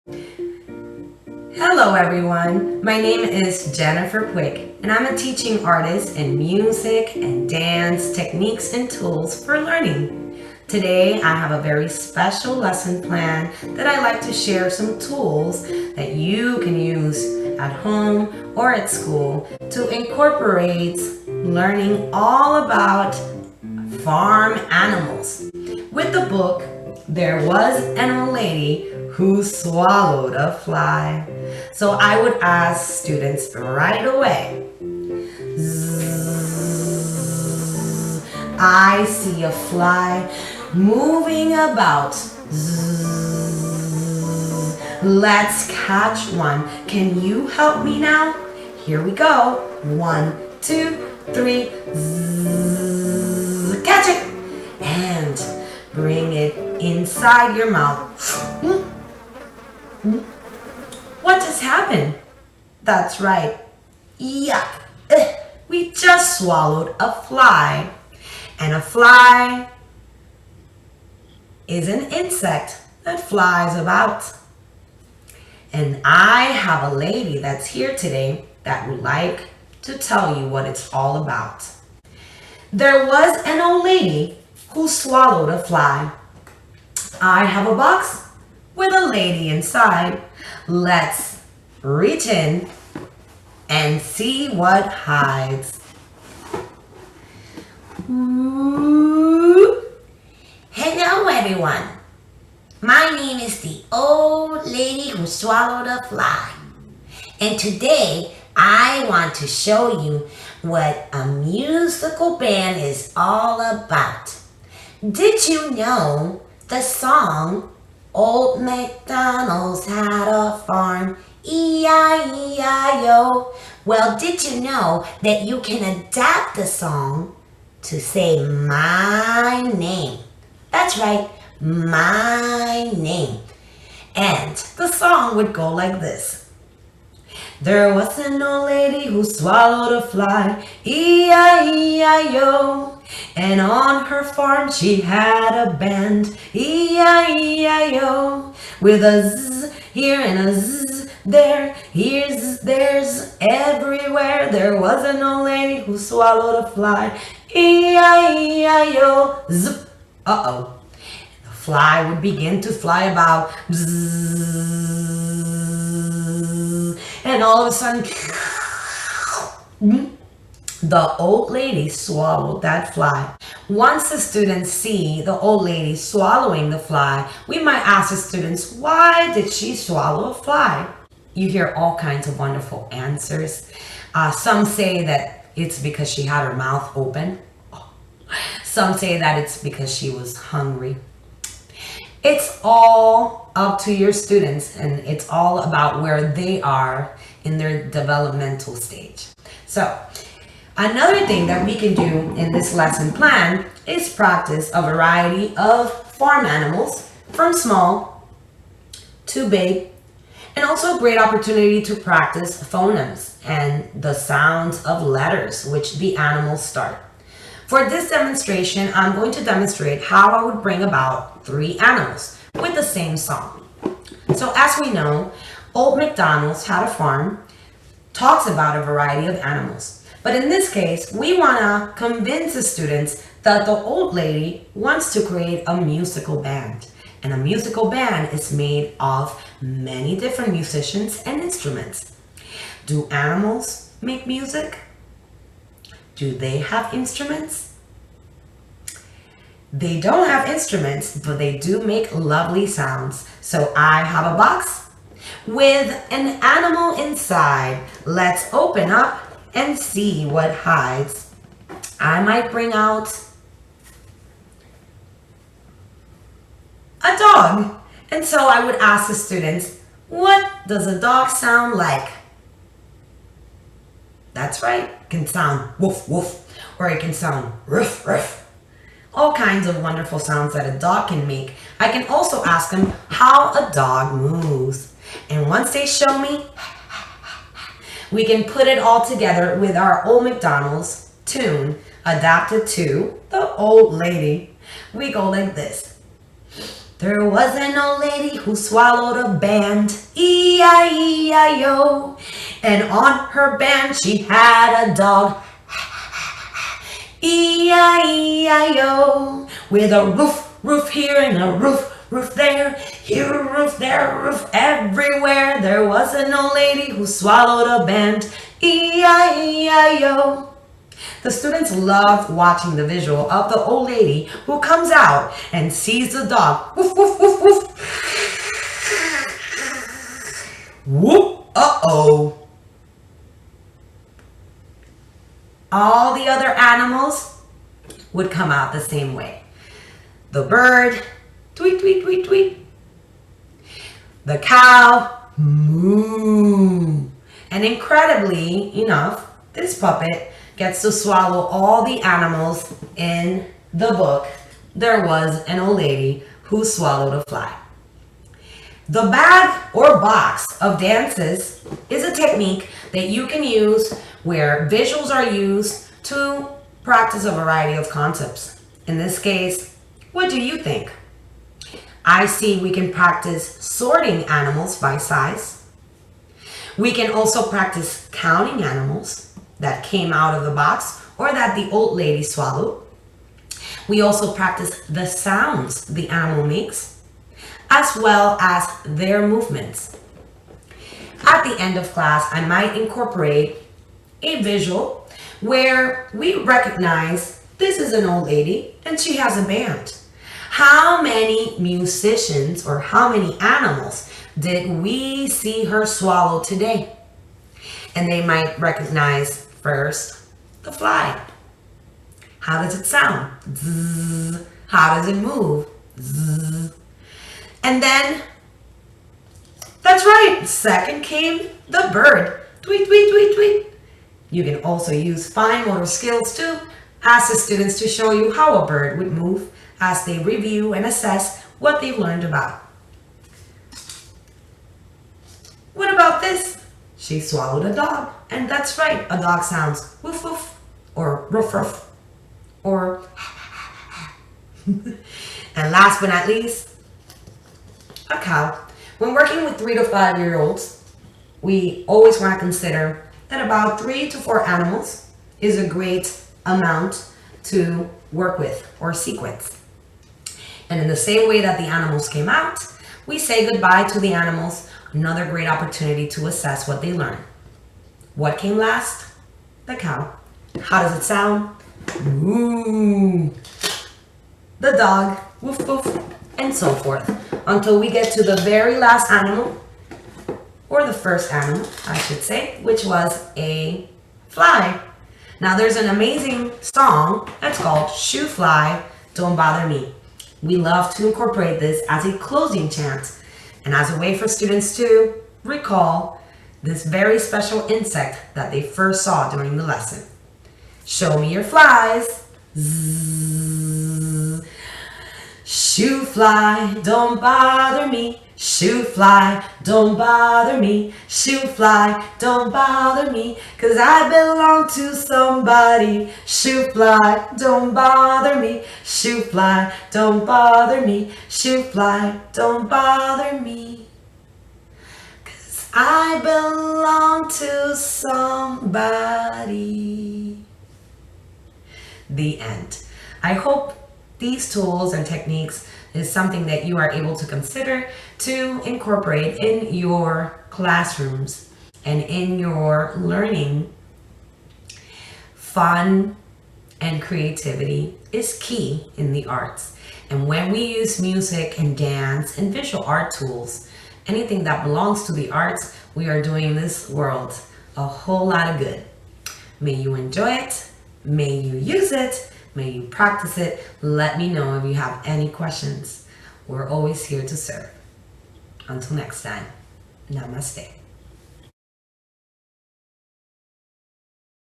Hello everyone, my name is Jennifer Puig and I'm a teaching artist in music and dance techniques and tools for learning. Today I have a very special lesson plan that I like to share some tools that you can use at home or at school to incorporate learning all about farm animals. With the book, There Was an Old Lady Who Swallowed a Fly. So I would ask students right away. Zzz, I see a fly moving about. Zzz, let's catch one. Can you help me now? Here we go. 1, 2, 3. Zzz, catch it. And bring it inside your mouth. What just happened? That's right. Yuck. We just swallowed a fly. And a fly is an insect that flies about. And I have a lady that's here today that would like to tell you what it's all about. There was an old lady who swallowed a fly. I have a box with a lady inside. Let's reach in and see what hides. Ooh. Hello everyone. My name is the old lady who swallowed a fly. And today I want to show you what a musical band is all about. Did you know the song Old McDonald's had a farm, E-I-E-I-O? Well, did you know that you can adapt the song to say my name? That's right, my name. And the song would go like this. There was an old lady who swallowed a fly, E-I-E-I-O. And on her farm she had a band, E-I-E-I-O. With a zzz here and a zzz there, here's, there's, everywhere. There was an old lady who swallowed a fly, E-I-E-I-O. Zip. Uh-oh. The fly would begin to fly about. Bzzz, and all of a sudden, the old lady swallowed that fly. Once the students see the old lady swallowing the fly, we might ask the students, why did she swallow a fly? You hear all kinds of wonderful answers. Some say that it's because she had her mouth open. Some say that it's because she was hungry. It's all up to your students, and it's all about where they are in their developmental stage. So, another thing that we can do in this lesson plan is practice a variety of farm animals from small to big, and also a great opportunity to practice phonemes and the sounds of letters which the animals start. For this demonstration, I'm going to demonstrate how I would bring about 3 animals with the same song. So as we know, Old McDonald's had a farm talks about a variety of animals. But in this case, we want to convince the students that the old lady wants to create a musical band. And a musical band is made of many different musicians and instruments. Do animals make music? Do they have instruments? They don't have instruments, but they do make lovely sounds. So I have a box with an animal inside. Let's open up and see what hides. I might bring out a dog. And so I would ask the students, what does a dog sound like? That's right, it can sound woof woof, or it can sound ruff ruff. All kinds of wonderful sounds that a dog can make. I can also ask them how a dog moves. And once they show me, we can put it all together with our Old McDonald's tune adapted to the old lady. We go like this. There was an old lady who swallowed a band, E-I-E-I-O. And on her band she had a dog, E-I-E-I-O. With a roof here and a roof there. Here a roof, there a roof, everywhere. There was an old lady who swallowed a band, E-I-E-I-O. The students loved watching the visual of the old lady who comes out and sees the dog. Woof, woof, woof, woof. Whoop, uh-oh. All the other animals would come out the same way. The bird, tweet, tweet, tweet, tweet. The cow, moo. And incredibly enough, this puppet gets to swallow all the animals in the book. There was an old lady who swallowed a fly. The bag or box of dances is a technique that you can use where visuals are used to practice a variety of concepts. In this case, what do you think? I see we can practice sorting animals by size. We can also practice counting animals that came out of the box or that the old lady swallowed. We also practice the sounds the animal makes, as well as their movements. At the end of class, I might incorporate a visual where we recognize this is an old lady and she has a band. How many musicians or how many animals did we see her swallow today? And they might recognize first the fly. How does it sound? Zzz. How does it move? Zzz. And then, that's right, second came the bird. Tweet, tweet, tweet, tweet. You can also use fine motor skills to ask the students to show you how a bird would move as they review and assess what they've learned about. What about this? She swallowed a dog. And that's right, a dog sounds woof woof or ruff ruff or and last but not least, a cow. When working with 3 to 5 year olds, we always want to consider that about 3 to 4 animals is a great amount to work with or sequence. And in the same way that the animals came out, we say goodbye to the animals, another great opportunity to assess what they learned. What came last? The cow. How does it sound? Moo. The dog, woof woof, and so forth, until we get to the very last animal, or the first animal, I should say, which was a fly. Now there's an amazing song that's called Shoo Fly, Don't Bother Me. We love to incorporate this as a closing chant and as a way for students to recall this very special insect that they first saw during the lesson. Show me your flies. Zzz. Shoo fly, don't bother me. Shoo fly, don't bother me. Shoo fly, don't bother me. 'Cause I belong to somebody. Shoo fly, don't bother me. Shoo fly, don't bother me. Shoo fly, don't bother me. 'Cause I belong to somebody. The end. I hope these tools and techniques is something that you are able to consider to incorporate in your classrooms and in your learning. Fun and creativity is key in the arts. And when we use music and dance and visual art tools, anything that belongs to the arts, we are doing this world a whole lot of good. May you enjoy it. May you use it. May you practice it. Let me know if you have any questions. We're always here to serve. Until next time, namaste.